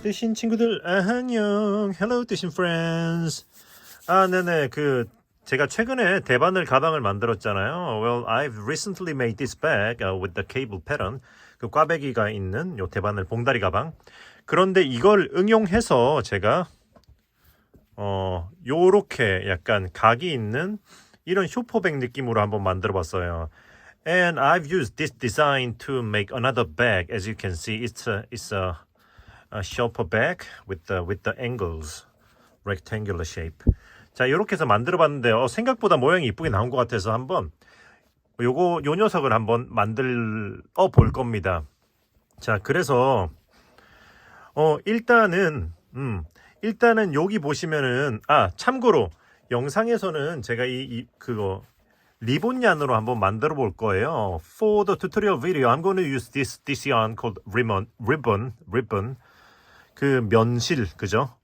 뜨신 친구들 안녕. Hello 뜨신 friends. 네네. 제가 최근에 대바늘 가방을 만들었잖아요. Well, I've recently made this bag with the cable pattern. 그 꽈배기가 있는 요 대바늘 봉다리 가방. 그런데 이걸 응용해서 제가 요렇게 약간 각이 있는 이런 쇼퍼백 느낌으로 한번 만들어 봤어요. And I've used this design to make another bag. As you can see, it's a shopper bag with the angles, rectangular shape. 자, 이렇게 해서 만들어봤는데 생각보다 모양이 이쁘게 나온 것 같아서 한번 요 녀석을 한번 만들어 볼 겁니다. 자, 그래서 일단은 여기 보시면은 참고로 영상에서는 제가 그거 리본얀으로 한번 만들어 볼 거예요. For the tutorial video, I'm going to use this yarn called ribbon. 그 면실, 그죠?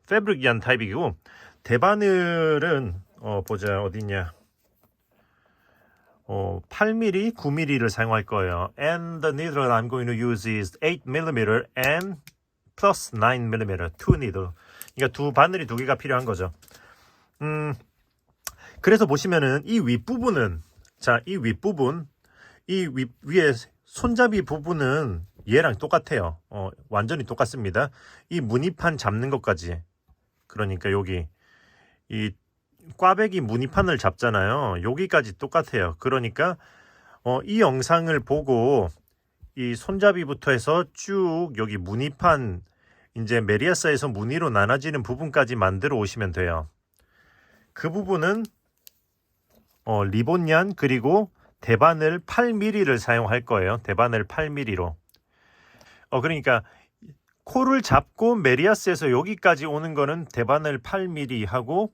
패브릭 얀 타입이고, 대바늘은, 보자, 어딨냐. 8mm, 9mm를 사용할 거예요. And the needle I'm going to use is 8mm and plus 9mm, two needle. 그러니까 두 바늘이 두 개가 필요한 거죠. 그래서 보시면은 이 윗부분은, 이 윗부분, 위에 손잡이 부분은 얘랑 똑같아요. 완전히 똑같습니다. 이 무늬판 잡는 것까지. 그러니까 여기 이 꽈배기 무늬판을 잡잖아요. 여기까지 똑같아요. 그러니까 이 영상을 보고 이 손잡이부터 해서 쭉 여기 무늬판 이제 메리아스에서 무늬로 나눠지는 부분까지 만들어 오시면 돼요. 그 부분은 리본얀 그리고 대바늘 8mm를 사용할 거예요. 대바늘 8mm로. 그러니까 코를 잡고 메리아스에서 여기까지 오는 거는 대바늘 8mm 하고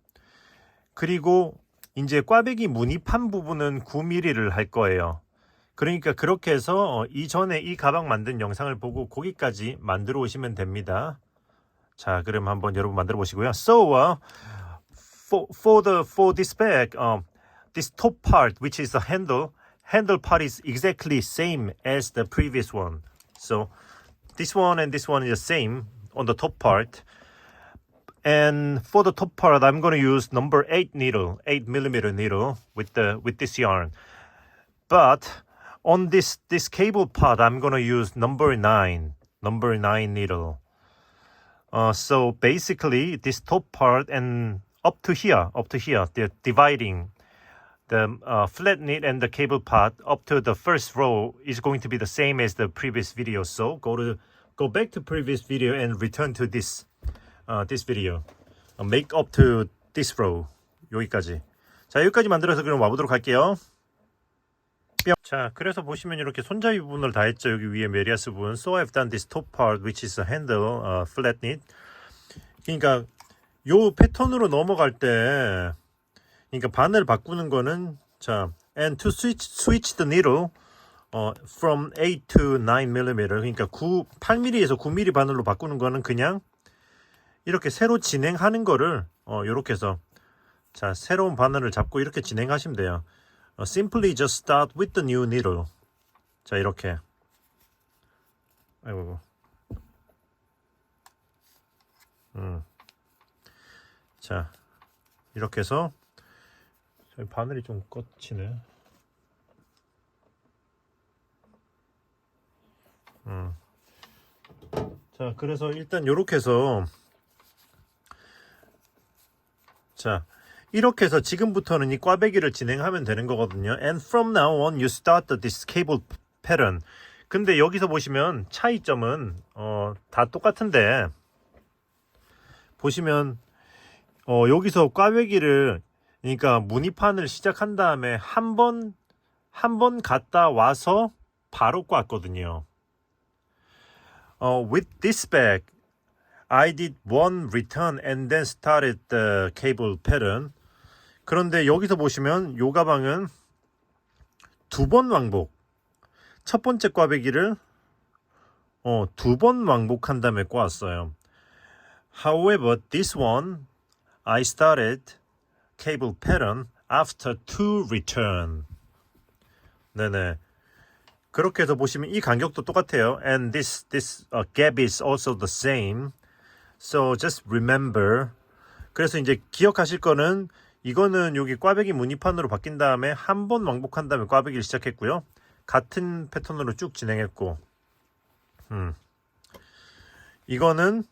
그리고 이제 꽈배기 무늬판 부분은 9mm를 할 거예요. 그러니까 그렇게 해서 이전에 이 가방 만든 영상을 보고 거기까지 만들어 오시면 됩니다. 자, 그럼 한번 여러분 만들어 보시고요. So, for this bag, this top part, which is the handle part is exactly same as the previous one. So this one and this one is the same on the top part. And for the top part, I'm going to use number 8 needle, 8mm needle with this yarn. But on this cable part, I'm going to use number 9 needle. So basically, this top part and up to here, they're dividing the flat knit and the cable part up to the first row is going to be the same as the previous video. So go back to previous video and return to this video. Make up to this row. 여기까지. 자, 여기까지 만들어서 그럼 와보도록 할게요. 뿅. 자, 그래서 보시면 이렇게 손잡이 부분을 다 했죠. 여기 위에 메리아스 부분. So I've done this top part, which is a handle, flat knit. 그러니까 요 패턴으로 넘어갈 때 그러니까 바늘 바꾸는 거는 and to switch the needle from 8 to 9mm 그러니까 8mm에서 9mm 바늘로 바꾸는 거는 그냥 이렇게 새로 진행하는 거를 이렇게 해서 새로운 바늘을 잡고 이렇게 진행하시면 돼요. Simply just start with the new needle. 자, 이렇게. 아이고. 자, 이렇게 해서 바늘이 좀 꽂히네. 자, 그래서 일단 요렇게 해서 이렇게 해서 지금부터는 이 꽈배기를 진행하면 되는 거거든요. And from now on you start this cable pattern. 근데 여기서 보시면 차이점은 다 똑같은데 보시면 여기서 꽈배기를 그러니까 무늬판을 시작한 다음에 한 번 갔다 와서 바로 꽈거든요. With this bag, I did one return and then started the cable pattern. 그런데 여기서 보시면 요 가방은 두 번 왕복. 첫 번째 꽈배기를 두 번 왕복한 다음에 꽈왔어요. However, this one, I started cable pattern after two return. 네네. 그렇게 해서 보시면 이 간격도 똑같아요. And this gap is also the same. So just remember. 그래서 이제 기억하실 거는 이거는 여기 꽈배기 무늬판으로 바뀐 다음에 한 번 왕복한 다음에 꽈배기를 시작했고요. 같은 패턴으로 쭉 진행했고, 이거는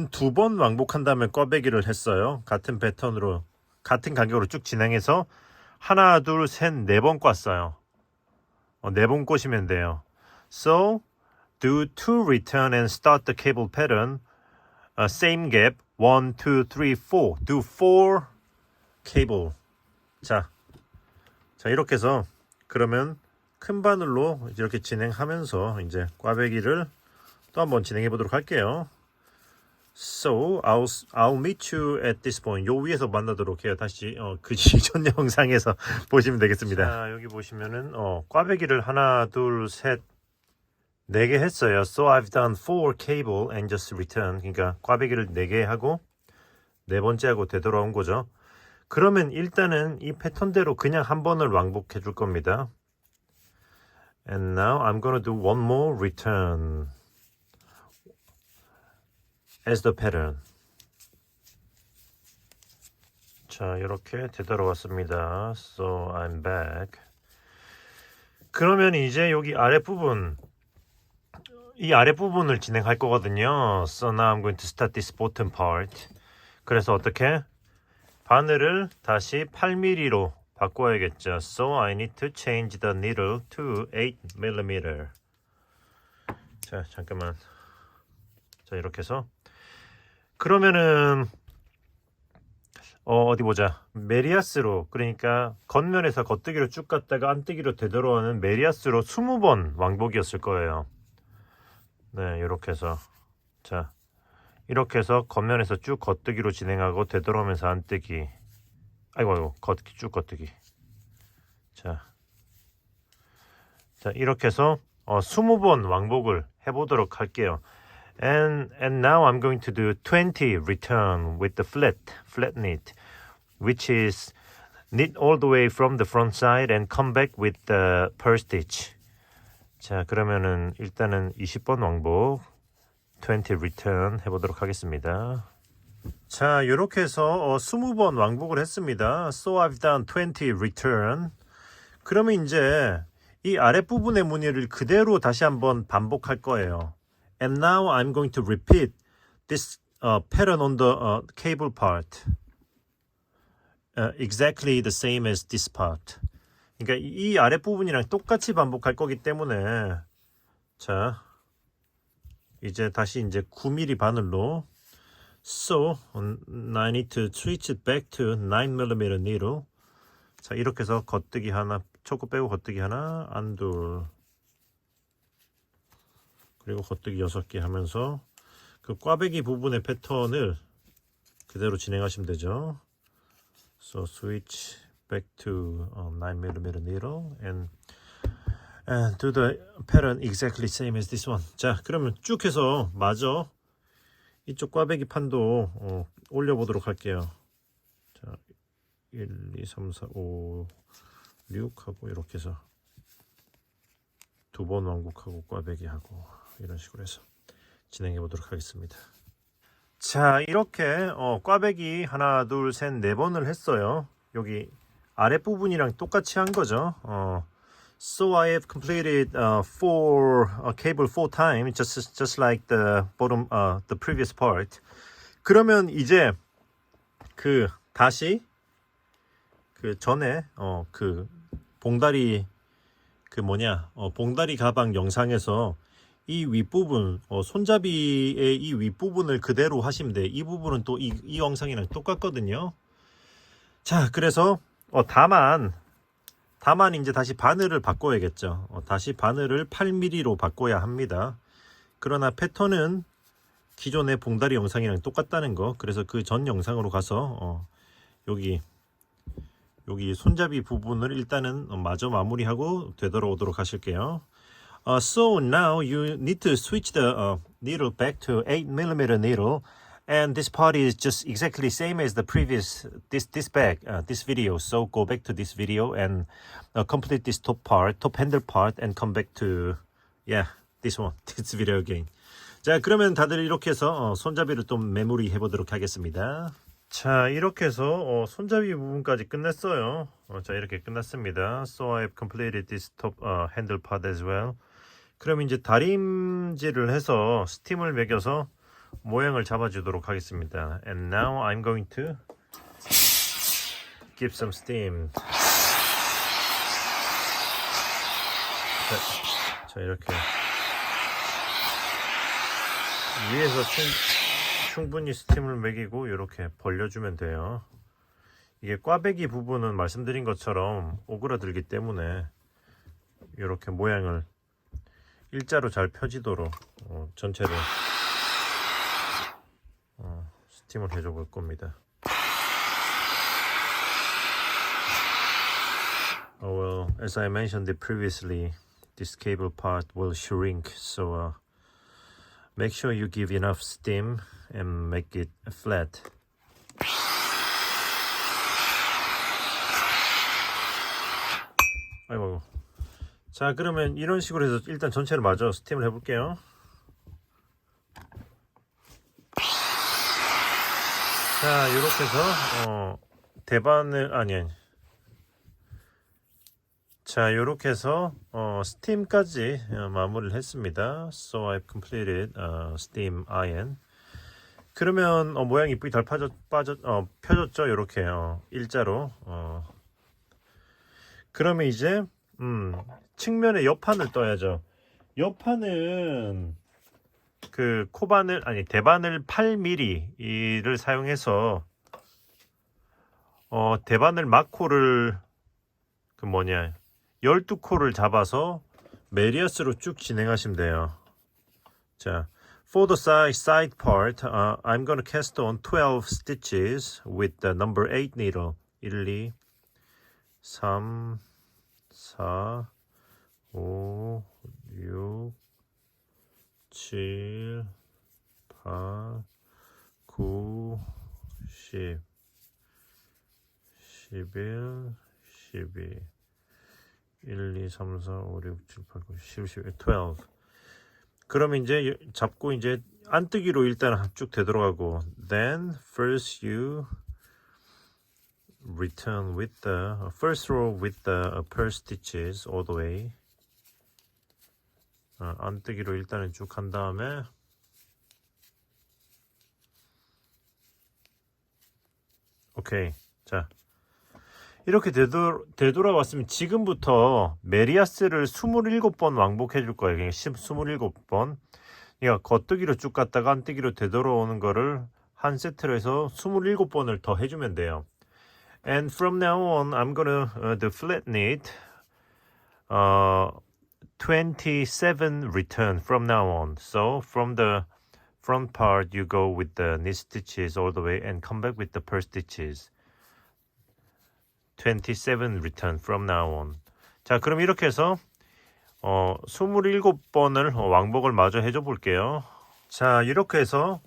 두 번 왕복한 다음에 꽈배기를 했어요. 같은 패턴으로, 같은 간격으로 쭉 진행해서 하나, 둘, 셋, 네 번 꽈어요. 네 번 꼬시면 돼요. So do 2 return and start the cable pattern. Same gap. 1, 2, 3, 4. Do 4 cable. 자 이렇게 해서 그러면 큰 바늘로 이렇게 진행하면서 이제 꽈배기를 또 한번 진행해 보도록 할게요. So I'll meet you at this point. 요 위에서 만나도록 해요. 다시 그 이전 영상에서 보시면 되겠습니다. 자, 여기 보시면은 꽈배기를 하나, 둘, 셋, 4개 했어요. So I've done 4 cable and just return. 그러니까 꽈배기를 4개 하고 네 번째 하고 되돌아온 거죠. 그러면 일단은 이 패턴대로 그냥 한 번을 왕복해 줄 겁니다. And now I'm gonna do one more return as the pattern. 자, 이렇게 되돌아왔습니다. So I'm back. 그러면 이제 여기 아랫부분, 이 아랫부분을 진행할 거거든요. So now I'm going to start this bottom part. 그래서 어떻게? 바늘을 다시 8mm로 바꿔야겠죠. So I need to change the needle to 8mm. 자, 잠깐만. 자, 이렇게 해서 그러면은 어디 보자. 메리아스로, 그러니까 겉면에서 겉뜨기로 쭉 갔다가 안뜨기로 되돌아오는 메리아스로 20번 왕복이었을 거예요. 네, 이렇게 해서 자, 이렇게 해서 겉면에서 쭉 겉뜨기로 진행하고 되돌아오면서 안뜨기. 아이고 쭉 겉뜨기. 자, 이렇게 해서 20번 왕복을 해보도록 할게요. And now I'm going to do 20 return with the flat knit, which is knit all the way from the front side and come back with the purl stitch. 자, 그러면은 일단은 20번 왕복 20 return 해보도록 하겠습니다. 자, 이렇게 해서 20번 왕복을 했습니다. So I've done 20 return. 그러면 이제 이 아랫부분의 무늬를 그대로 다시 한번 반복할 거예요. And now I'm going to repeat this pattern on the cable part. Exactly the same as this part. 그러니까 이 아랫부분이랑 똑같이 반복할 거기 때문에 자, 이제 다시 이제 9mm 바늘로 So I need to switch it back to 9mm needle. 자, 이렇게 해서 겉뜨기 하나, 초코 빼고 겉뜨기 하나, 안둘, 그리고 겉뜨기 6개 하면서 그 꽈배기 부분의 패턴을 그대로 진행하시면 되죠. So switch back to 9mm needle and do the pattern exactly same as this one. 자, 그러면 쭉 해서 마저 이쪽 꽈배기 판도 올려보도록 할게요. 자, 1, 2, 3, 4, 5, 6 하고 이렇게 해서 2번 왕복하고 꽈배기 하고 이런 식으로 해서 진행해 보도록 하겠습니다. 자, 이렇게 꽈배기 하나, 둘, 셋, 4번을 했어요. 여기 아랫부분이랑 똑같이 한 거죠. So I have completed cable 4 times, just like the bottom, the previous part. 그러면 이제 다시 전에 봉다리 봉다리 가방 영상에서 이 윗부분, 손잡이의 이 윗부분을 그대로 하시면 돼요. 이 부분은 또 이 영상이랑 똑같거든요. 자, 그래서 다만 이제 다시 바늘을 바꿔야겠죠. 다시 바늘을 8mm로 바꿔야 합니다. 그러나 패턴은 기존의 봉다리 영상이랑 똑같다는 거. 그래서 그 전 영상으로 가서 여기 손잡이 부분을 일단은 마저 마무리하고 되돌아오도록 하실게요. So now you need to switch the needle back to 8mm needle And this part is just exactly same as the previous this video. So go back to this video and complete this top handle part, and come back to this one, this video again. 자, 그러면 다들 이렇게 해서 손잡이를 좀 메모리 해보도록 하겠습니다. 자, 이렇게 해서 손잡이 부분까지 끝냈어요. 자, 이렇게 끝났습니다. So I've completed this top handle part as well. 그럼 이제 다림질을 해서 스팀을 매겨서 모양을 잡아주도록 하겠습니다. And now I'm going to give some steam. 자, 이렇게 위에서 충분히 스팀을 매기고 이렇게 벌려주면 돼요. 이게 꽈배기 부분은 말씀드린 것처럼 오그라들기 때문에 이렇게 모양을 일자로 잘 펴지도록 전체를 스팀을 해줘 볼 겁니다. Well, as I mentioned previously, this cable part will shrink, so make sure you give enough steam and make it flat. 아이고. 자, 그러면 이런 식으로 해서 일단 전체를 마저 스팀을 해볼게요. 자, 이렇게 해서 자, 이렇게 해서 스팀까지 마무리를 했습니다. So I've completed steam iron. 그러면 모양이 이쁘게 잘 펴졌죠? 이렇게 일자로. 그러면 이제 측면에 옆판을 떠야죠. 옆판은 그 대바늘 8mm를 사용해서 대바늘 마코를 12코를 잡아서 메리어스로 쭉 진행하시면 돼요. 자, for the side part, I'm gonna cast on 12 stitches with the number 8 needle. 1, 2, 3, 4, 5, 6, 7, 8, 9, 10, 11, 12, 1, 2, 3, 4, 5, 6, 7, 8, 9, 10, 11, 12. 그러면 이제 잡고 이제 안뜨기로 일단 쭉 되돌아가고, then first you return with the first row with the purl stitches all the way. 안뜨기로 일단은 쭉 한 다음에 오케이. 자, 이렇게 되돌아왔으면 지금부터 메리아스를 27번 왕복해 줄 거예요. 그냥 27번. 그러니까 겉뜨기로 쭉 갔다가 안뜨기로 되돌아오는 거를 한 세트로 해서 27번을 더 해주면 돼요. And from now on, I'm gonna do flat knit 27 return from now on. So from the front part, you go with the knit stitches all the way and come back with the purl stitches. 27 return from now on. 자, 그럼 이렇게 해서 27번을 왕복을 마저 해줘 볼게요. 자, 이렇게 해서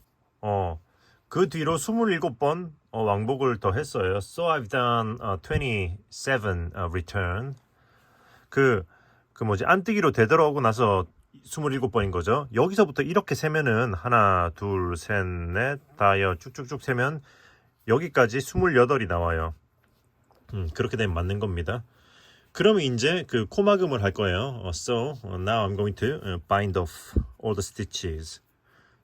그 뒤로 27번 왕복을 더 했어요. So I've done 27 return. 안뜨기로 되돌아오고 나서 27번인 거죠. 여기서부터 이렇게 세면은 하나, 둘, 셋, 넷, 다여 쭉쭉쭉 세면 여기까지 28이 나와요. 그렇게 되면 맞는 겁니다. 그러면 이제 그 코막음을 할 거예요. So now I'm going to bind off all the stitches.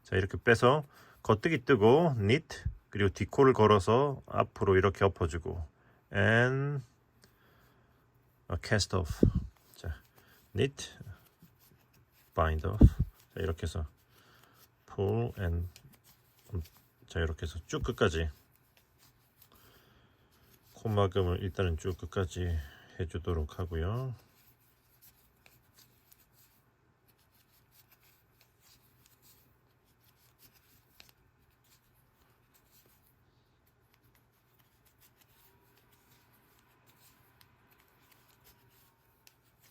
자, 이렇게 빼서 겉뜨기 뜨고 knit, 그리고 뒷코를 걸어서 앞으로 이렇게 엎어주고 and cast off. 자, knit, bind off. 자, 이렇게 해서 pull and 자, 이렇게 해서 쭉 끝까지 코막음을 일단은 쭉 끝까지 해주도록 하고요.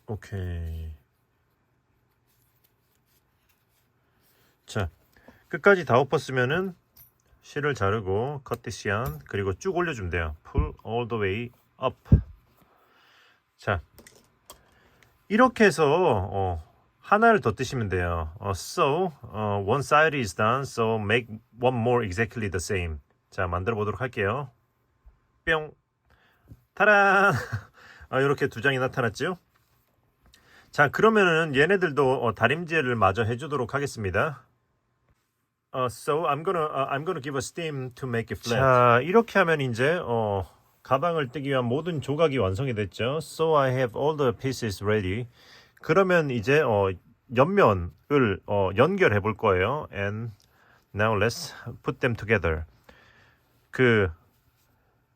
오케이. 자, 끝까지 다 엎었으면은 실을 자르고 cut this yarn 그리고 쭉 올려주면 돼요. pull all the way up. 자, 이렇게 해서 하나를 더 뜨시면 돼요. So one side is done, so make one more exactly the same. 자, 만들어 보도록 할게요. 뿅, 타란. 이렇게 두 장이 나타났죠? 자, 그러면은 얘네들도 다림질을 마저 해주도록 하겠습니다. So I'm gonna give a steam to make it flat. 자, 이렇게 하면 이제 가방을 뜨기 위한 모든 조각이 완성이 됐죠. So I have all the pieces ready. 그러면 이제 옆면을 연결해 볼 거예요. And now let's put them together. 그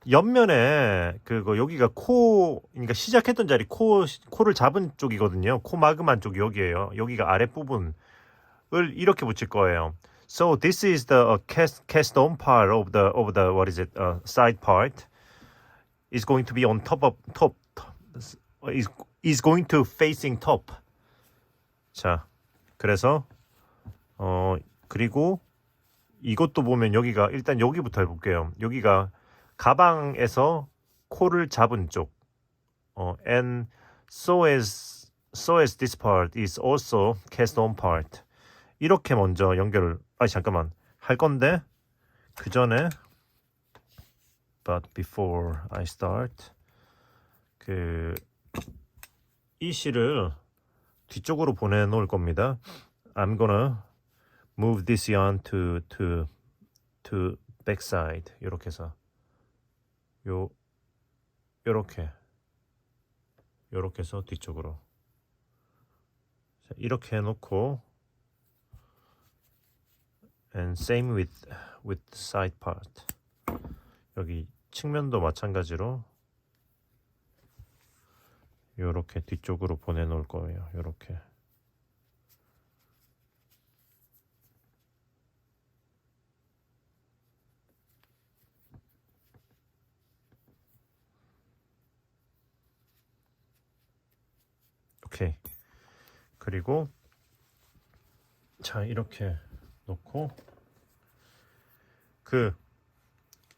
옆면에 여기가 그러니까 시작했던 자리 코를 잡은 쪽이거든요. 코 마그만 쪽이 여기예요. 여기가 아랫부분을 이렇게 붙일 거예요. So this is the cast on part of the what is it side part is going to be on top is going to facing top. 자, 그래서 그리고 이것도 보면 여기가 일단 여기부터 해볼게요. 여기가 가방에서 코를 잡은 쪽. And so as this part is also cast on part. 이렇게 먼저 연결을 잠깐만 할 건데 그 전에 but before I start 이 실을 뒤쪽으로 보내놓을 겁니다. I'm gonna move this yarn to back side. 이렇게 해서 요렇게 해서 뒤쪽으로. 자, 이렇게 해놓고 and same with side part. 여기 측면도 마찬가지로 요렇게 뒤쪽으로 보내놓을 거예요. 요렇게. 오케이. 그리고 자, 이렇게 놓고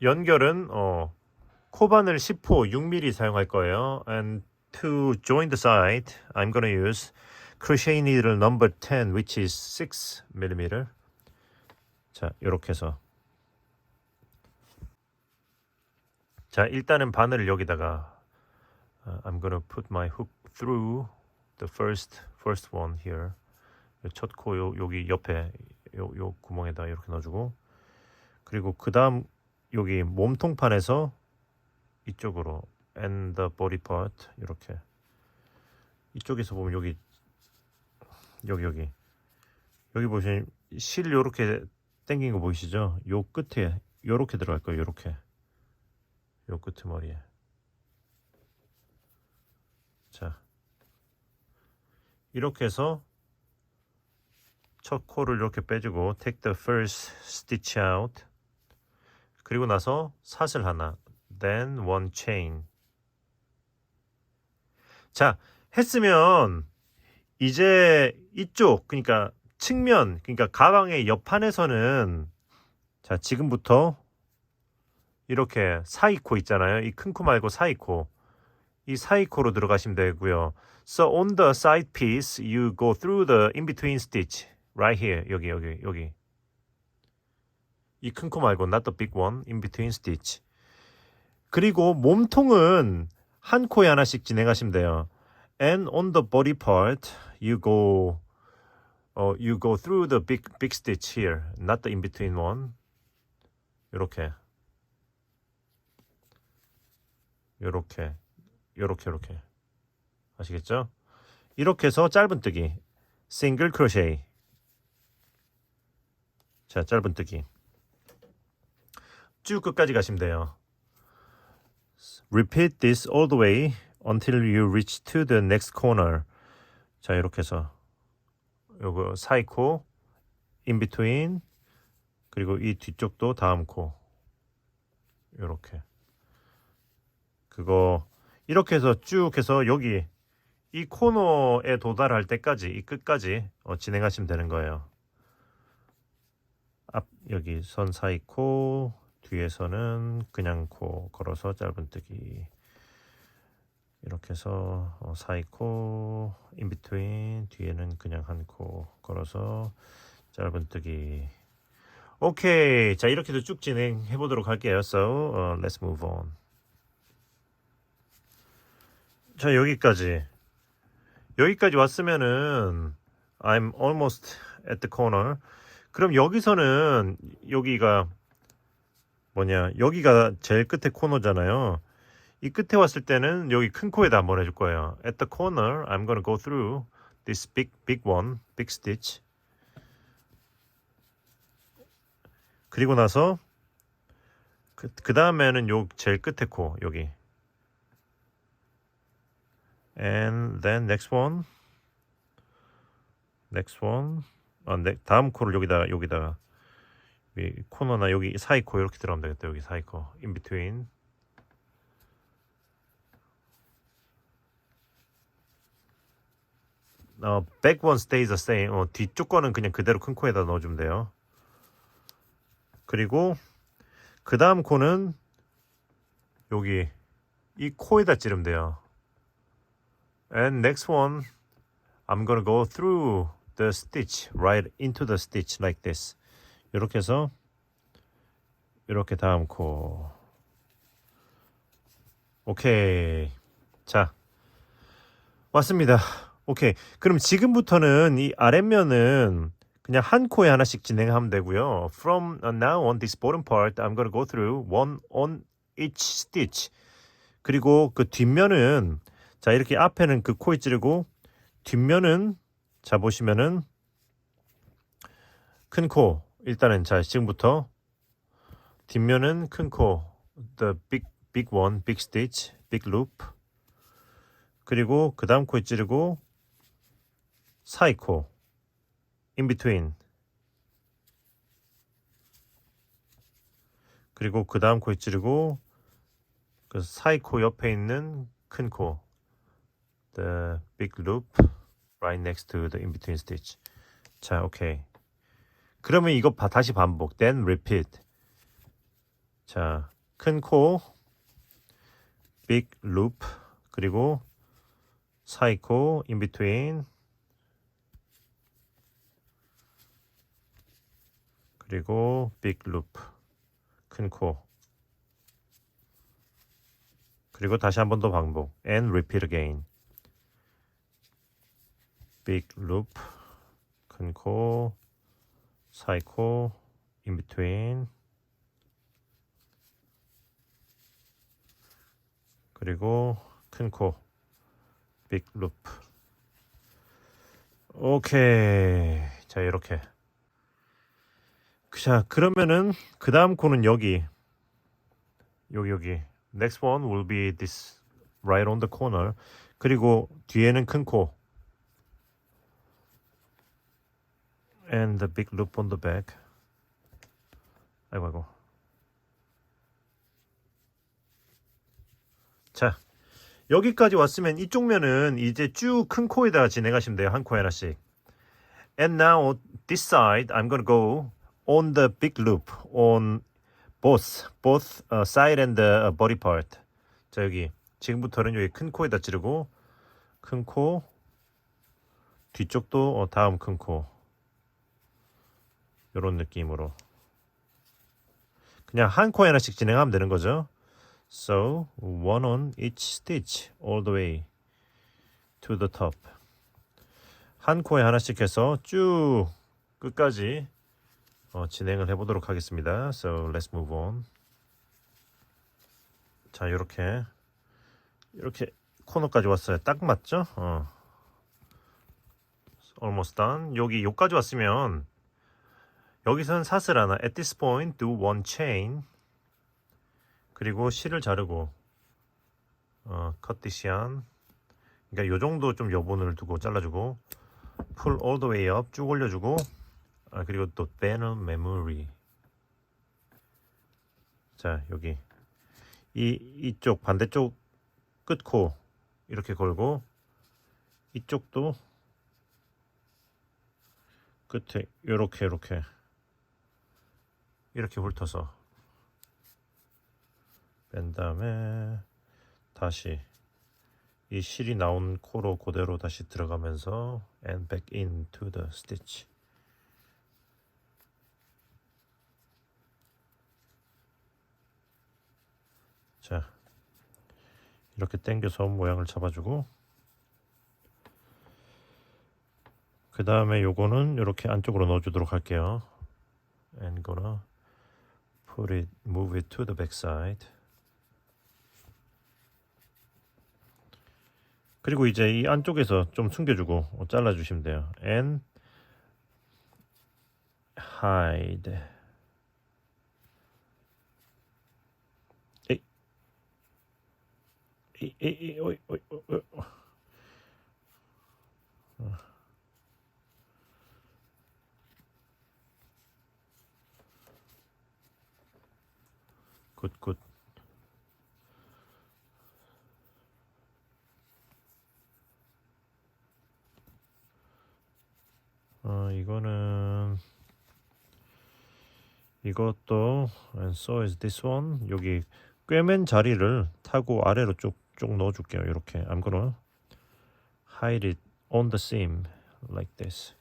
연결은 코바늘 10호 6mm 사용할 거예요. And to join the side, I'm gonna use crochet needle number 10, which is 6mm. 자, 이렇게 해서 자, 일단은 바늘을 여기다가 I'm gonna put my hook through the first one here. 첫 코 여기 옆에 요 구멍에다 이렇게 넣어주고 그리고 그 다음 여기 몸통판에서 이쪽으로 and the body part 이렇게 이쪽에서 보면 여기 보시면 실 요렇게 당긴 거 보이시죠? 요 끝에 요렇게 들어갈 거예요. 요렇게 요 끄트머리에. 자, 이렇게 해서 첫 코를 이렇게 빼주고 take the first stitch out. 그리고 나서 사슬 하나. then one chain. 자, 했으면 이제 이쪽 그러니까 측면 그러니까 가방의 옆판에서는 자, 지금부터 이렇게 사이코 있잖아요. 이 큰 코 말고 사이코. 이 사이코로 들어가시면 되고요. So on the side piece you go through the in between stitch. Right here. 여기. 이 큰 코 말고 not the big one. In between stitch. 그리고 몸통은 한 코에 하나씩 진행하시면 돼요. And on the body part you go through the big stitch here. Not the in between one. 요렇게. 아시겠죠? 이렇게 해서 짧은뜨기. 싱글 크로셰. 자, 짧은뜨기. 쭉 끝까지 가시면 돼요. Repeat this all the way until you reach to the next corner. 자, 이렇게 해서 요거 사이코, in between, 그리고 이 뒤쪽도 다음 코. 요렇게. 그거 이렇게 해서 쭉 해서 여기 이 코너에 도달할 때까지 이 끝까지 진행하시면 되는 거예요. 앞 여기 선 사이 코, 뒤에서는 그냥 코 걸어서 짧은뜨기. 이렇게 해서 사이 코, in between, 뒤에는 그냥 한 코 걸어서 짧은뜨기. 오케이. 자, 이렇게도 쭉 진행해 보도록 할게요. So, let's move on. 자, 여기까지 왔으면은 I'm almost at the corner. 그럼 여기서는 여기가 여기가 제일 끝에 코너잖아요. 이 끝에 왔을 때는 여기 큰 코에다 한번 해줄 거예요. At the corner, I'm gonna go through this big one, big stitch. 그리고 나서 그 다음에는 요 제일 끝에 코 여기. And then next one. 다음 코를 여기다가 이 코너나 여기 사이 코 이렇게 들어가면 되겠다. 여기 사이 코, in between. back one stays the same. 뒤쪽 거는 그냥 그대로 큰 코에다 넣어주면 돼요. 그리고 그 다음 코는 여기 이 코에다 찌르면 돼요. And next one, I'm gonna go through the stitch, right into the stitch like this. 이렇게 해서 이렇게 다음 코. 오케이. 자, 왔습니다. 오케이. 그럼 지금부터는 이 아랫면은 그냥 한 코에 하나씩 진행하면 되고요. From now on this bottom part, I'm gonna go through one on each stitch. 그리고 그 뒷면은 자 이렇게 앞에는 그 코에 찌르고 뒷면은 자 보시면은 큰 코. 일단은 자 지금부터 뒷면은 큰 코. The big one, big stitch, big loop. 그리고 그 다음 코에 찌르고 사이 코. in between. 그리고 그 다음 코에 찌르고 그 사이 코 옆에 있는 큰 코. The big loop right next to the in between stitch. 자, 오케이. 그러면 이거 다시 반복. Then repeat. 자, 큰 코, big loop, 그리고 사이 코, in between. 그리고 big loop, 큰 코. 그리고 다시 한 번 더 반복. And repeat again. big loop, 큰 코, 사이 코, in between. 그리고 큰 코, big loop. 오케이. 자, 이렇게. 자, 그러면은 그 다음 코는 여기. Next one will be this right on the corner. 그리고 뒤에는 큰 코. And the big loop on the back. 아이고. 자, 여기까지 왔으면 이쪽 면은 이제 쭉 큰 코에다 진행하시면 돼요. 한 코에 하나씩. And now this side, I'm gonna go on the big loop on both side and the body part. 자, 여기 지금부터는 여기 큰 코에다 찌르고 큰 코, 뒤쪽도 다음 큰 코. 이런 느낌으로 그냥 한 코에 하나씩 진행하면 되는 거죠. So one on each stitch all the way to the top. 한 코에 하나씩 해서 쭉 끝까지 진행을 해보도록 하겠습니다. So let's move on. 자, 이렇게 코너까지 왔어요. 딱 맞죠? Almost done. 여기까지 왔으면 여기서는 사슬 하나. At this point, do one chain. 그리고 실을 자르고 cut this yarn. 그러니까 요 정도 좀 여분을 두고 잘라주고 pull all the way up 쭉 올려주고 그리고 또 banner memory. 자, 여기 이쪽 반대쪽 끝코 이렇게 걸고 이쪽도 끝에 요렇게 이렇게 훑어서 뺀 다음에 다시 이 실이 나온 코로 그대로 다시 들어가면서 and back into the stitch. 자, 이렇게 당겨서 모양을 잡아주고, 그 다음에 요거는 이렇게 안쪽으로 넣어주도록 할게요. And gonna put it, move it to the back side. 그리고 이제 이 안쪽에서 좀 숨겨주고 잘라주시면 돼요. And hide. 오이. 굿. 이것도 and so is this one. 여기 꿰맨 자리를 타고 아래로 쭉 넣어줄게요. 이렇게 I'm gonna hide it on the seam like this.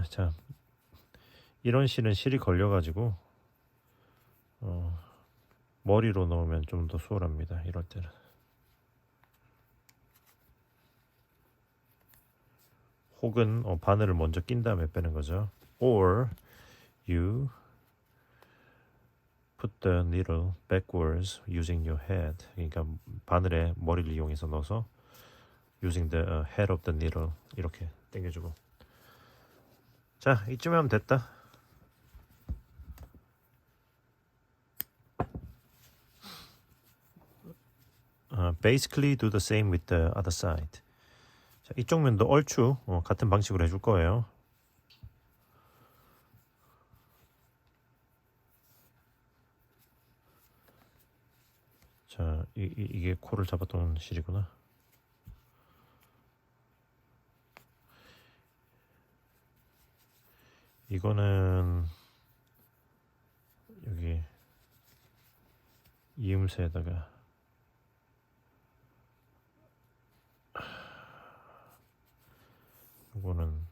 자, 이런 실은 실이 걸려가지고 머리로 넣으면 좀 더 수월합니다. 이럴 때는. 혹은 바늘을 먼저 낀 다음에 빼는 거죠. Or you put the needle backwards using your head. 그러니까 바늘에 머리를 이용해서 넣어서 using the head of the needle 이렇게 당겨주고. 자, 이쯤에 하면 됐다. Basically do the same with the other side. 자, 이쪽 면도 얼추 같은 방식으로 해줄 거예요. 자, 이게 코를 잡았던 실이구나. 이거는 여기 이음새에다가 이거는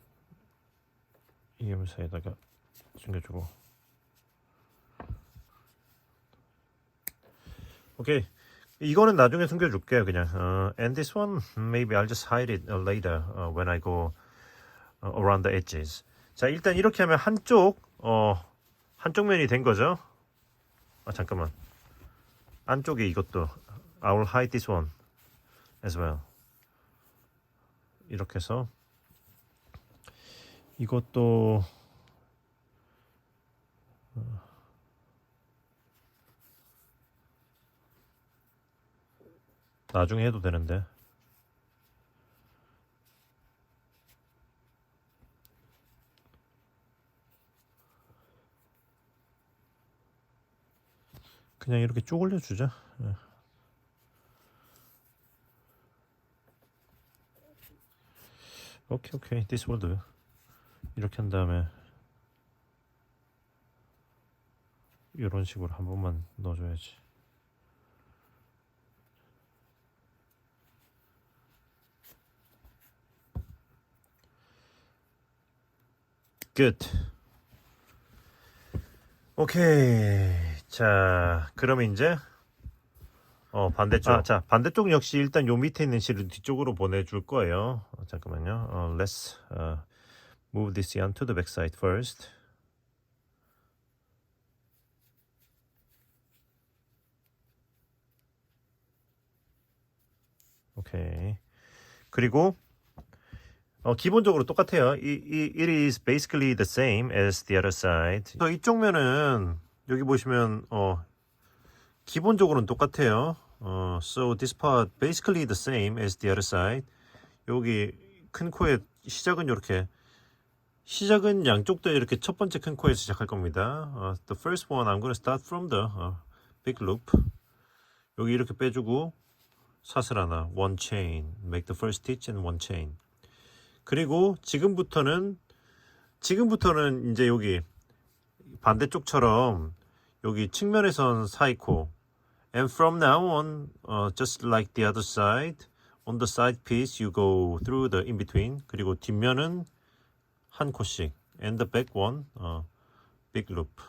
이음새에다가 숨겨주고. 오케이. 이거는 나중에 숨겨줄게요. 그냥 and this one maybe I'll just hide it later when I go around the edges. 자, 일단 이렇게 하면 한쪽 면이 된 거죠. 잠깐만. 안쪽에 이것도 I will hide this one as well. 이렇게 해서 이것도 나중에 해도 되는데. 그냥 이렇게 쭉 올려주자. 오케이. This will do. 이렇게 한 다음에 이런 식으로 한 번만 넣어줘야지. Good. 오케이. 자, 그러면 이제 반대쪽. 자, 반대쪽 역시 일단 요 밑에 있는 실을 뒤쪽으로 보내줄 거예요. 잠깐만요. Let's move this yarn to the back side first. 오케이. 그리고 기본적으로 똑같아요. It is basically the same as the other side. 이쪽 면은 여기 보시면 기본적으로는 똑같아요. So this part basically the same as the other side. 여기 큰 코의 시작은 이렇게. 시작은 양쪽 다 이렇게 첫 번째 큰 코에서 시작할 겁니다. The first one I'm going to start from the big loop. 여기 이렇게 빼주고 사슬 하나, one chain, make the first stitch and one chain. 그리고 지금부터는 지금부터는 이제 여기 반대쪽처럼 여기 측면에선 사이코. And from now on, just like the other side, on the side piece you go through the in between. 그리고 뒷면은 한 코씩. And the back one, big loop.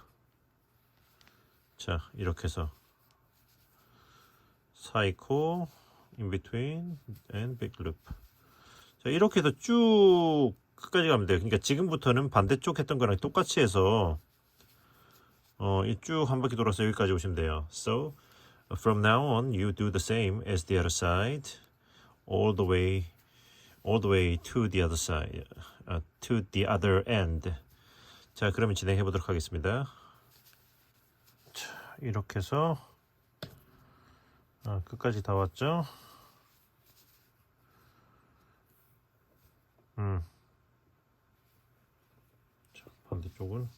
자, 이렇게 해서 사이코, in between, and big loop. 자, 이렇게 해서 쭉 끝까지 가면 돼요. 그러니까 지금부터는 반대쪽 했던 거랑 똑같이 해서 쭉 한 바퀴 돌아서 여기까지 오시면 돼요. So from now on, you do the same as the other side, all the way to the other side, to the other end. 자, 그러면 진행해 보도록 하겠습니다. 자, 이렇게 해서 끝까지 다 왔죠? 자, 반대쪽은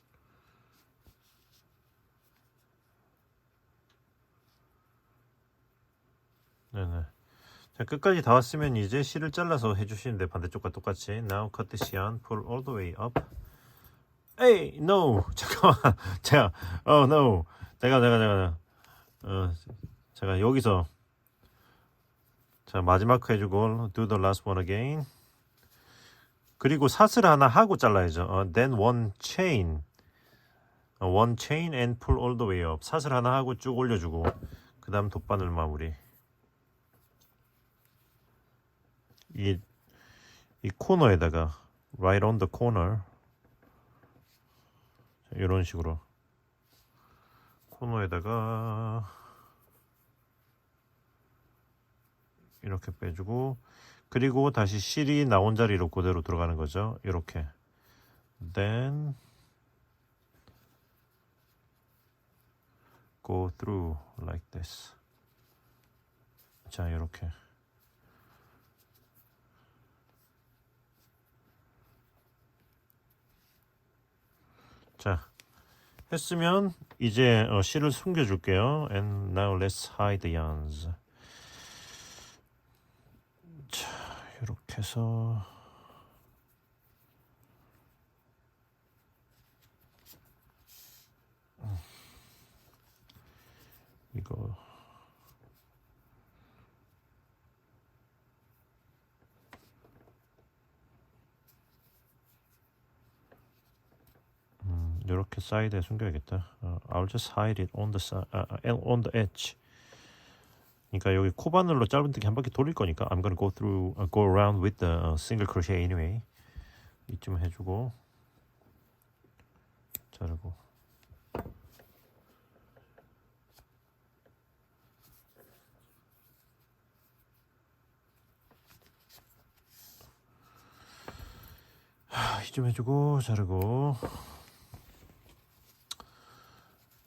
네네. 자, 끝까지 다 왔으면 이제 실을 잘라서 해주시는데 반대쪽과 똑같이 Now cut this yarn, pull all the way up. Hey, no! 잠깐만. 제가 no. 제가 여기서 자, 마지막 해주고 do the last one again. 그리고 사슬 하나 하고 잘라야죠. Then one chain and pull all the way up. 사슬 하나 하고 쭉 올려주고 그 다음 돗바늘 마무리. 이 코너에다가 right on the corner 이런 식으로 코너에다가 이렇게 빼주고 그리고 다시 실이 나온 자리로 그대로 들어가는 거죠. 이렇게 then go through like this. 자, 이렇게 자, 했으면 이제 실을 숨겨줄게요. And now let's hide the yarns. 자, 이렇게 해서 이거 이렇게 사이드에 숨겨야겠다. I'll just hide it on the side, on the edge. 그러니까 여기 코바늘로 짧은뜨기 한 바퀴 돌릴 거니까 I'm gonna go around with the single crochet anyway. 이쯤 해주고 자르고. 이쯤 해주고 자르고.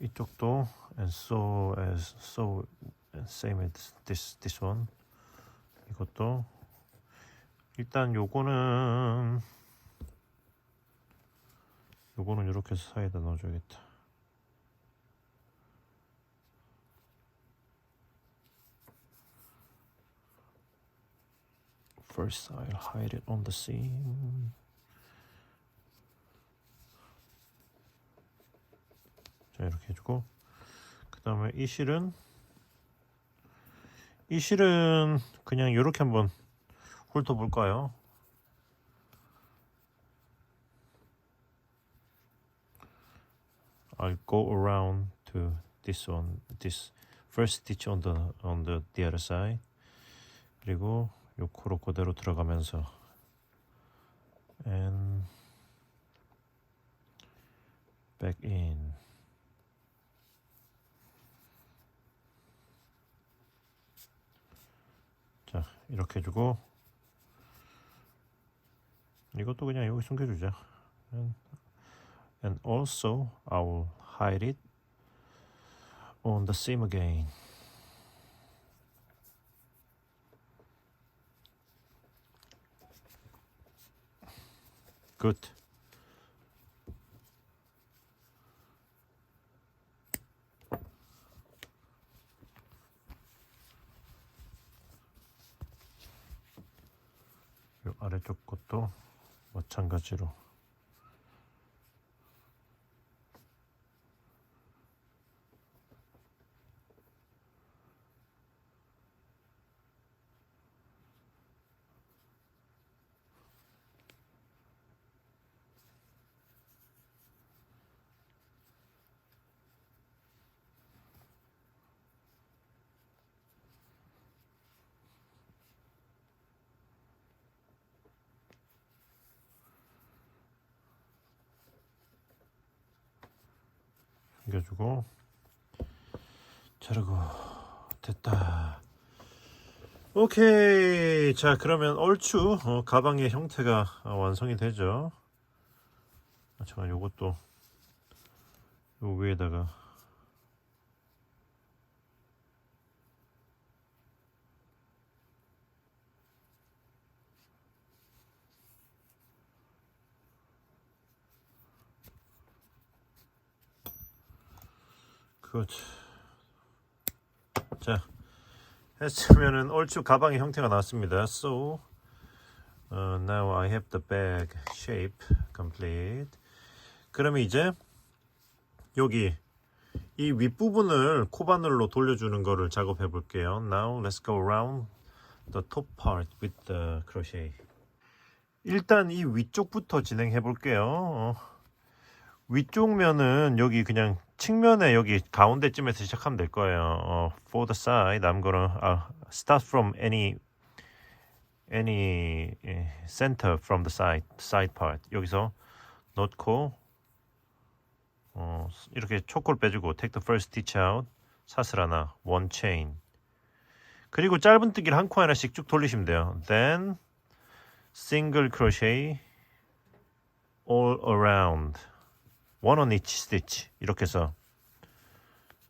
이쪽도 and so same as this one. 이것도 일단 요거는 이렇게 해서 사이에다 넣어줘야겠다. First I'll hide it on the seam. 자, 이렇게 해주고 그 다음에 이 실은 그냥 이렇게 한번 훑어볼까요? I'll go around to this first stitch on the other side. 그리고 요 코로 그대로 들어가면서 and back in. 자, 이렇게 해주고 이것도 그냥 여기 숨겨주자. And also I will hide it on the seam again. Good. 이 아래쪽 것도 마찬가지로 당겨주고 자르고 됐다. 오케이. 자, 그러면 얼추 가방의 형태가 완성이 되죠. 잠깐 요것도 요 위에다가 굿. 자, 했으면은 얼추 가방의 형태가 나왔습니다. So now I have the bag shape complete. 그러면 이제 여기 이 윗부분을 코바늘로 돌려주는 거를 작업해 볼게요. Now let's go around the top part with the crochet. 일단 이 위쪽부터 진행해 볼게요. 위쪽 면은 여기 그냥 측면에 여기 가운데쯤에서 시작하면 될 거예요. For the side, I'm gonna start from any center from the side part. 여기서 넣고 이렇게 초콜 빼주고 take the first stitch out. 사슬 하나, one chain. 그리고 짧은뜨기를 한 코 하나씩 쭉 돌리시면 돼요. Then single crochet all around. one on each stitch. 이렇게 해서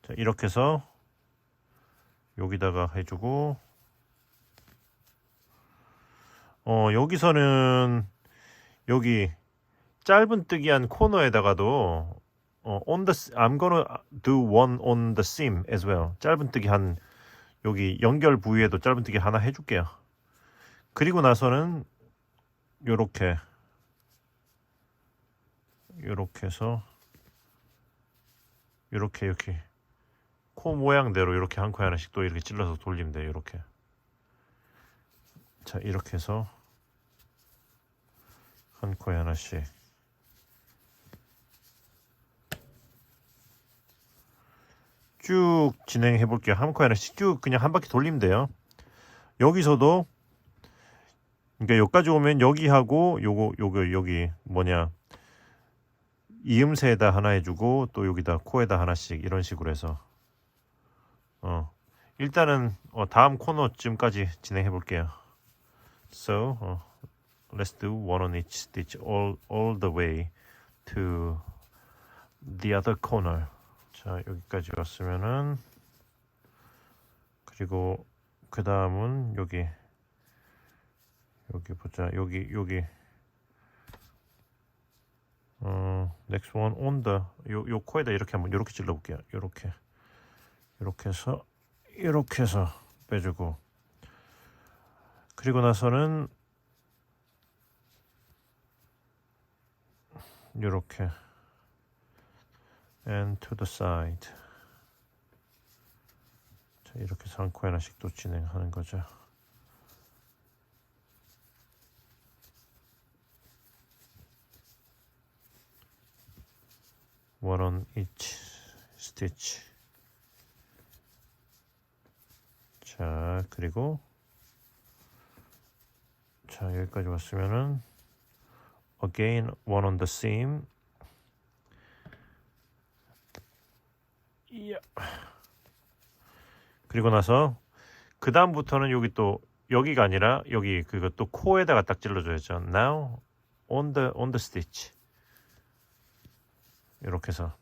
자, 이렇게 해서 여기다가 해주고 여기서는 여기 짧은뜨기한 코너에다가도 on the I'm gonna do one on the seam as well. 짧은뜨기 한 여기 연결 부위에도 짧은뜨기 하나 해줄게요. 그리고 나서는 요렇게 해서 이렇게 코 모양대로 이렇게 한 코 하나씩 또 이렇게 찔러서 돌리면 돼요. 이렇게. 자, 이렇게 해서 한 코에 하나씩 쭉 진행해 볼게요. 한 코에 하나씩 쭉 그냥 한 바퀴 돌리면 돼요. 여기서도 그러니까 여기까지 오면 여기하고 요거 여기 뭐냐 이음새에다 하나 해주고 또 여기다 코에다 하나씩 이런 식으로 해서 일단은 다음 코너쯤까지 진행해 볼게요. So let's do one on each stitch all the way to the other corner. 자, 여기까지 왔으면은 그리고 그 다음은 여기 보자. 여기 next one on the 요 코에다 이렇게 한번 이렇게 찔러 볼게요. 이렇게 해서 빼주고 그리고 나서는 이렇게 and to the side. 자, 이렇게 해서 한 코 하나씩 또 진행하는 거죠. one on each stitch. 자, 그리고 자, 여기까지 왔으면은 again one on the seam. 그리고 나서 그 다음부터는 여기 또 여기가 아니라 여기 그것도 코에다가 딱 찔러줘야죠. Now on the stitch. 이렇게 해서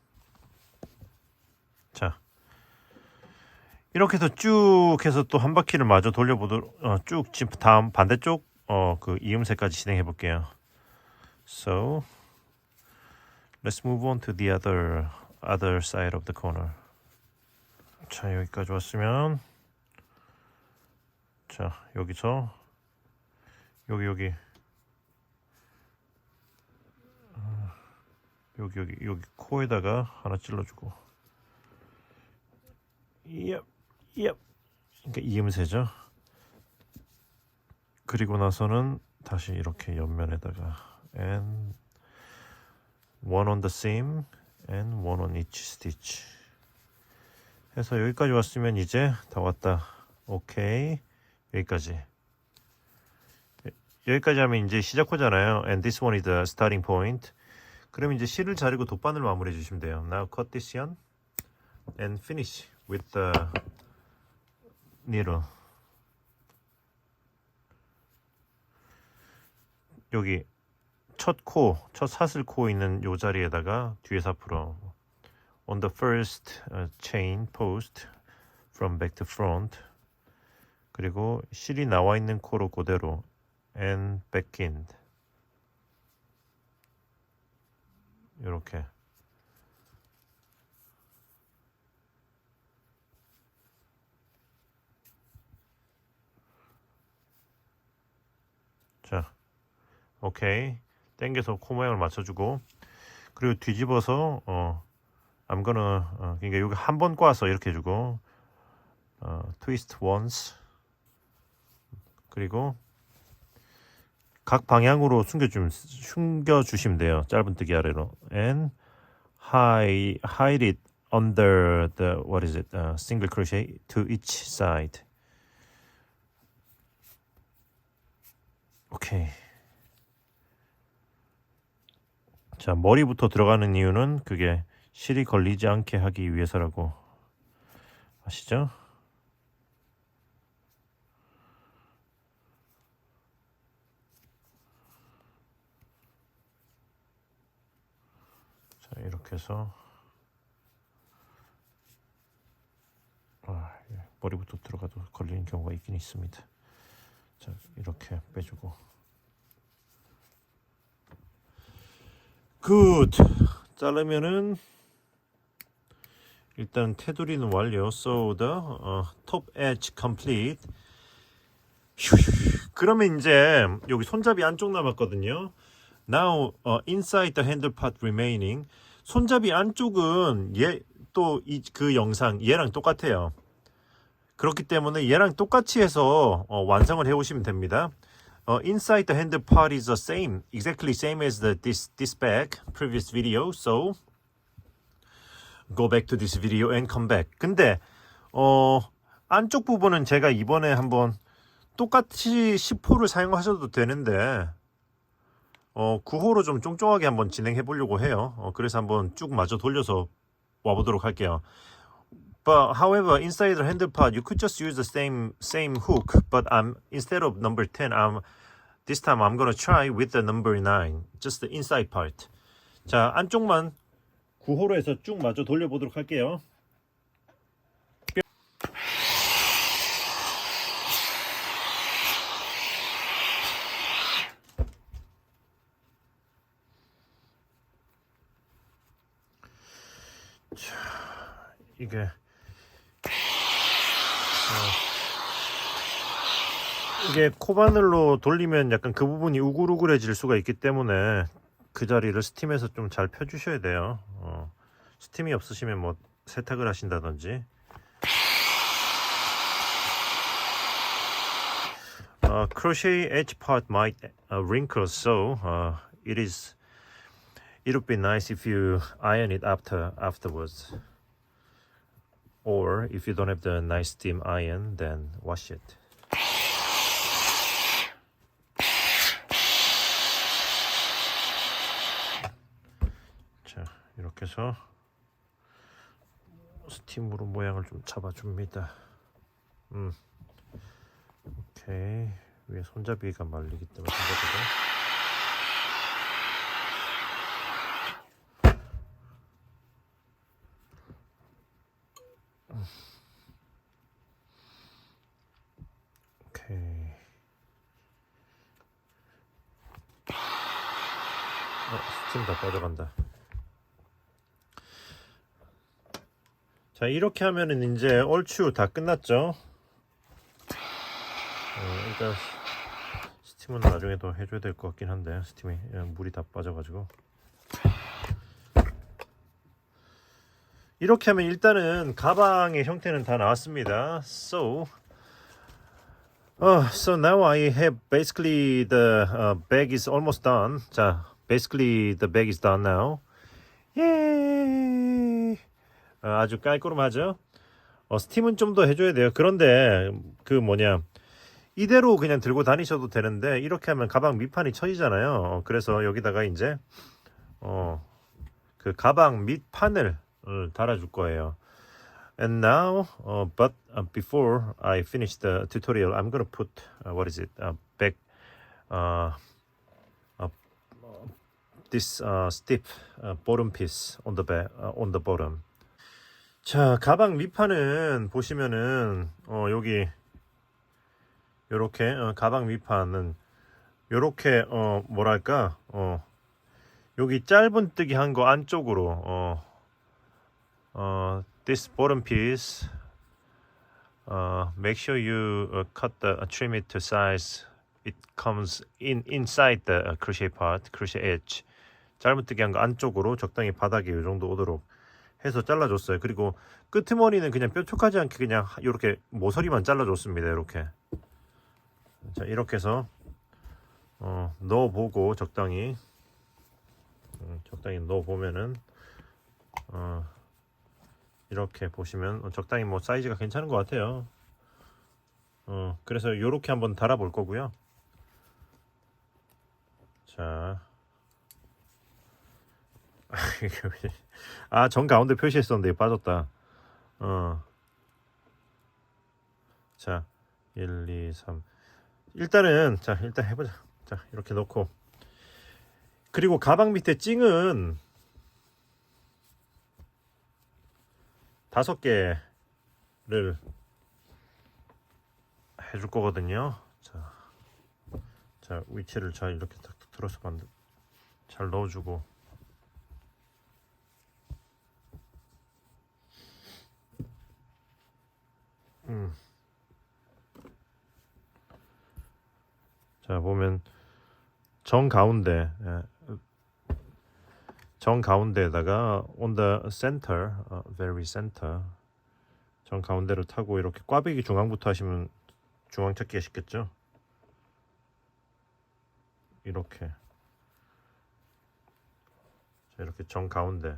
자 이렇게 해서 쭉 해서 또 한 바퀴를 마저 돌려보도록 쭉 다음 반대쪽 그 이음새까지 진행해 볼게요. So let's move on to the other side of the corner. 자, 여기까지 왔으면 자, 여기서 여기 코에다가 하나 찔러주고 그러니까 이음새죠. 그리고 나서는 다시 이렇게 옆면에다가 and one on the seam and one on each stitch 해서 여기까지 왔으면 이제 다 왔다. 오케이. 여기까지 하면 이제 시작호잖아요. And this one is the starting point. 그럼 이제 실을 자르고 돗바늘 마무리해 주시면 돼요. Now cut this yarn. and finish with the needle. 여기 첫 사슬 코 있는 요 자리에다가 뒤에서 앞으로 on the first chain post from back to front, 그리고 실이 나와 있는 코로 그대로 and back in, 이렇게. 자, 오케이. 당겨서 코 모양을 맞춰주고, 그리고 뒤집어서 I'm gonna 그러니까 여기 한 번 꽈서 이렇게 해주고 twist once, 그리고 각 방향으로 숨겨주시면 돼요. 짧은뜨기 아래로. And hide it under the what is it? Single crochet to each side. 오케이. 자, 머리부터 들어가는 이유는 그게 실이 걸리지 않게 하기 위해서라고 아시죠? 자, 이렇게 해서 머리부터 들어가도 걸리는 경우가 있긴 있습니다. 자, 이렇게 빼주고. 굿! 자르면은 일단 테두리는 완료. So the top edge complete. 그러면 이제 여기 손잡이 안쪽 남았거든요. Now inside the handle part remaining. 손잡이 안쪽은 그 영상 얘랑 똑같아요. 그렇기 때문에 얘랑 똑같이 해서 완성을 해오시면 됩니다. Inside the handle part is the same, exactly same as this bag previous video. So go back to this video and come back. 근데 안쪽 부분은 제가 이번에 한번 똑같이 10호를 사용하셔도 되는데 9호로 좀 쫑쫑하게 한번 진행해 보려고 해요. 그래서 한번 쭉 마저 돌려서 와보도록 할게요. But however, inside the handle part, you could just use the same hook. But instead of number 10, this time I'm gonna try with the number 9, just the inside part. 자, 안쪽만 9호로 해서 쭉 마저 돌려보도록 할게요. 자, 이게 코바늘로 돌리면 약간 그 부분이 우글우글해질 수가 있기 때문에 그 자리를 스팀에서 좀 잘 펴주셔야 돼요. 스팀이 없으시면 뭐 세탁을 하신다든지. Crochet edge part might wrinkle, so it would be nice if you iron it afterwards. Or if you don't have the nice steam iron, then wash it. 자, 이렇게 해서 스팀으로 모양을 좀 잡아줍니다. 오케이. 위에 손잡이가 말리기 때문에 손잡이가. 오케이. 스팀 다 빠져간다. 자, 이렇게 하면은 이제 얼추 다 끝났죠. 일단 스팀은 나중에 더 해줘야 될 것 같긴 한데, 스팀이 물이 다 빠져가지고. 이렇게 하면 일단은 가방의 형태는 다 나왔습니다. So now I have basically the bag is almost done. 자, basically the bag is done now. 예. 아주 깔끔하죠. 스팀은 좀 더 해줘야 돼요. 그런데 이대로 그냥 들고 다니셔도 되는데 이렇게 하면 가방 밑판이 처지잖아요. 그래서 여기다가 이제 그 가방 밑판을 달아줄 거예요. And now, but before I finish the tutorial, I'm gonna put what is it? Back this stiff bottom piece on the back on the bottom. 자, 가방 밑판은 보시면은 여기 요렇게 가방 밑판은 요렇게 뭐랄까 여기 짧은뜨기 한 거 안쪽으로 this bottom piece make sure you cut the trim it to size it comes inside the crochet part, crochet edge. 짧은뜨기 한 거 안쪽으로 적당히 바닥에 이 정도 오도록 해서 잘라줬어요. 그리고 끄트머리는 그냥 뾰족하지 않게 그냥 이렇게 모서리만 잘라줬습니다. 이렇게. 자, 이렇게 해서 넣어보고 적당히 넣어보면은 이렇게 보시면 적당히 뭐 사이즈가 괜찮은 것 같아요. 그래서 이렇게 한번 달아볼 거고요. 자, 정 가운데 표시했었는데 빠졌다. 자, 1, 2, 3. 일단 해보자. 자, 이렇게 넣고. 그리고 가방 밑에 찡은 5개를 해줄 거거든요. 자, 위치를 잘 이렇게 탁 틀어서 잘 넣어주고. 자, 보면 정 가운데에다가 on the center, very center, 정 가운데를 타고 이렇게 꽈배기 중앙부터 하시면 중앙 찾기가 쉽겠죠. 이렇게. 자, 이렇게 정 가운데.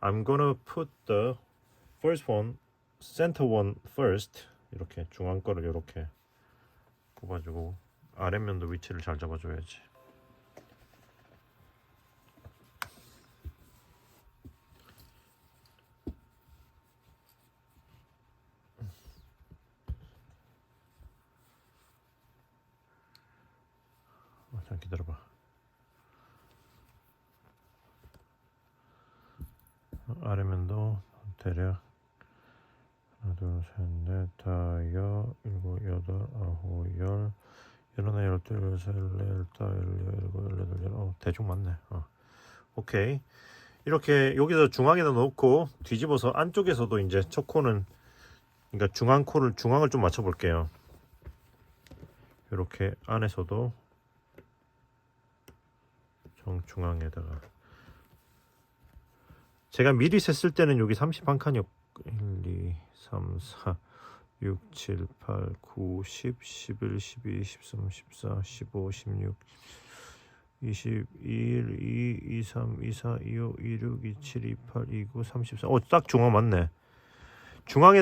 I'm gonna put the first one, center one first. 이렇게 중앙 거를 이렇게 뽑아주고 아랫면도 위치를 잘 잡아줘야지. 잠깐 기다려봐. 아래면도 대략 하나, 둘, 셋, 넷, 다섯, 일곱, 여덟, 아홉, 열, 열하나, 열둘, 열셋, 열넷, 열다섯, 열일곱, 열여덟, 대충 맞네. 오케이. 이렇게 여기서 중앙에다 놓고 뒤집어서 안쪽에서도 이제 첫 코는, 그러니까 중앙을 좀 맞춰 볼게요. 이렇게 안에서도 정중앙에다가 제가 미리 셌을 때는 여기 30한 칸이었고 1, 2, 3, 4, 6, 7, 8, 9, 10, 11, 12, 13, 14, 15, 16, 21, 2, 23, 24, 25, 26, 27, 28, 29, 34. 딱 중앙 맞네. 중앙에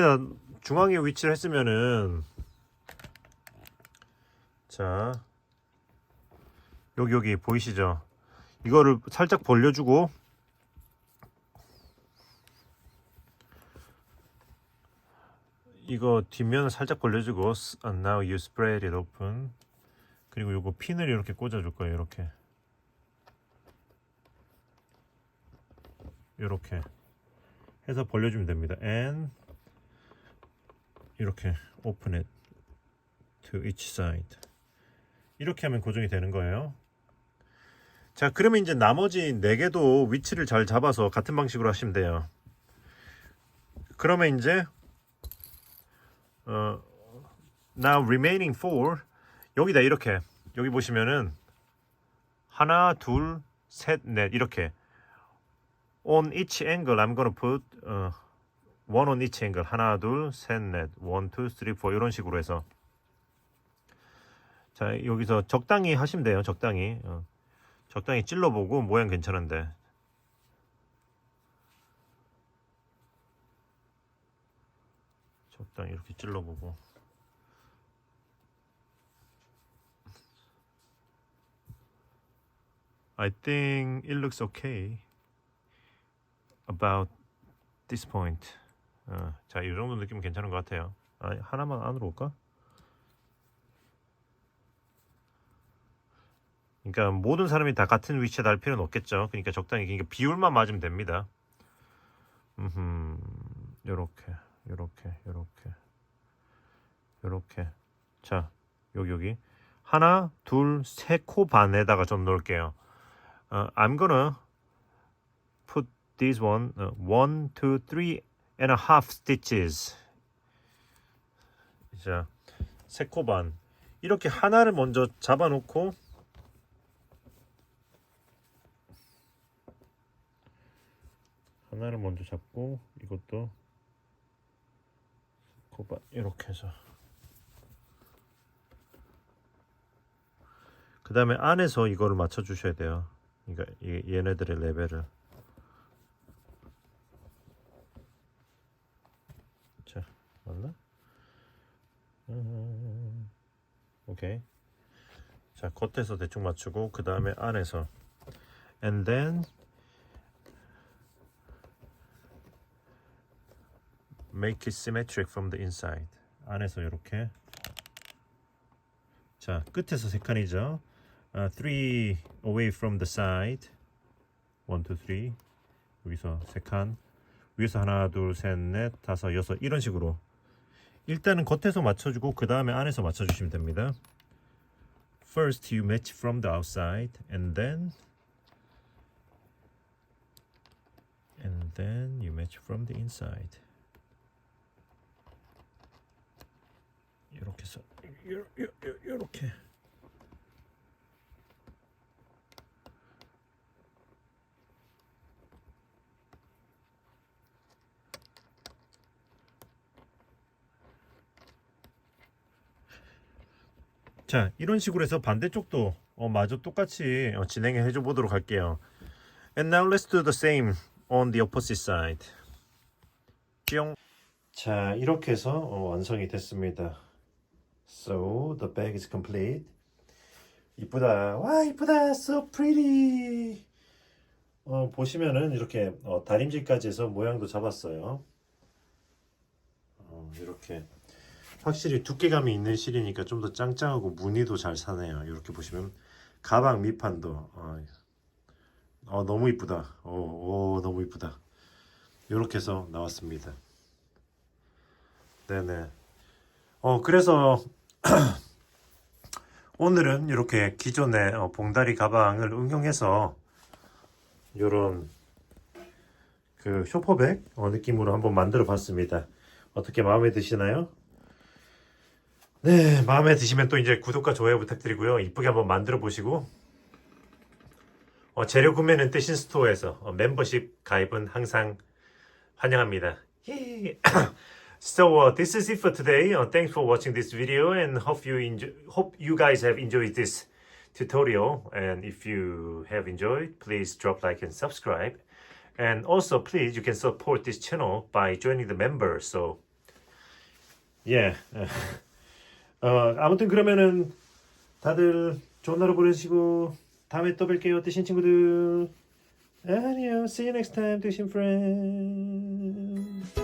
위치를 했으면은 자, 여기 보이시죠? 이거를 살짝 벌려주고 이거 뒷면을 살짝 벌려주고 now you spread it open. 그리고 요거 핀을 이렇게 꽂아줄 거예요. 이렇게 해서 벌려주면 됩니다. And 이렇게 open it to each side. 이렇게 하면 고정이 되는 거예요. 자, 그러면 이제 나머지 4개도 위치를 잘 잡아서 같은 방식으로 하시면 돼요. 그러면 이제 now remaining 4 여기다 이렇게 여기 보시면은 하나, 둘, 셋, 넷 이렇게 on each angle I'm gonna put one on each angle 하나, 둘, 셋, 넷 1, 2, 3, 4 이런 식으로 해서 자 여기서 적당히 하시면 돼요. 적당히 찔러보고 모양 괜찮은데 적당히 이렇게 찔러보고 I think it looks okay about this point. 자, 이 정도 느낌은 괜찮은 것 같아요. 하나만 안으로 올까? 그러니까 모든 사람이 다 같은 위치에 달 필요는 없겠죠. 그러니까 적당히 그러니까 비율만 맞으면 됩니다. 요렇게 요렇게. 자, 여기 하나, 둘, 세 코 반에다가 좀 넣을게요. I'm gonna put this one 1, 2, 3 and a half stitches. 자, 세 코 반. 이렇게 하나를 먼저 잡아놓고 하나를 먼저 잡고 이것도 코반 이렇게 해서 그 다음에 안에서 이거를 맞춰 주셔야 돼요. 그러니까 얘네들의 레벨을. 자, 맞나? 오케이. 자, 겉에서 대충 맞추고 그 다음에 안에서 and then make it symmetric from the inside. 안에서 이렇게. 자, 끝에서 세 칸이죠. 3 away from the side. 1, 2, 3. 여기서 세 칸. 위에서 하나, 둘, 셋, 넷, 다섯, 여섯. 이런 식으로. 일단은 겉에서 맞춰주고 그 다음에 안에서 맞춰주시면 됩니다. First you match from the outside and then you match from the inside. 이렇게 해서 이렇게. 자, 이런 식으로 해서 반대쪽도 마저 똑같이 진행해 줘 보도록 할게요. And now let's do the same on the opposite side. 뿅. 자, 이렇게 해서 완성이 됐습니다. So the bag is complete. 이쁘다. 와, 이쁘다. So pretty. 보시면은 이렇게 다림질까지 해서 모양도 잡았어요. 이렇게 확실히 두께감이 있는 실이니까 좀 더 짱짱하고 무늬도 잘 사네요. 이렇게 보시면 가방 밑판도 너무 이쁘다. 너무 이쁘다. 이렇게 해서 나왔습니다. 네네. 그래서 오늘은 이렇게 기존의 봉다리 가방을 응용해서 이런 그 쇼퍼백 느낌으로 한번 만들어 봤습니다. 어떻게 마음에 드시나요? 네, 마음에 드시면 또 이제 구독과 좋아요 부탁드리고요. 이쁘게 한번 만들어 보시고 재료 구매는 뜨신 스토어에서 멤버십 가입은 항상 환영합니다. So this is it for today. Thanks for watching this video and hope you guys have enjoyed this tutorial. And if you have enjoyed, please drop like and subscribe. And also, please, you can support this channel by joining the members. So, yeah. 아무튼 그러면은 다들 좋은 하루 보내시고 다음에 또 뵐게요. 뜨신 친구들. 안녕. See you next time, 뜨신 friends.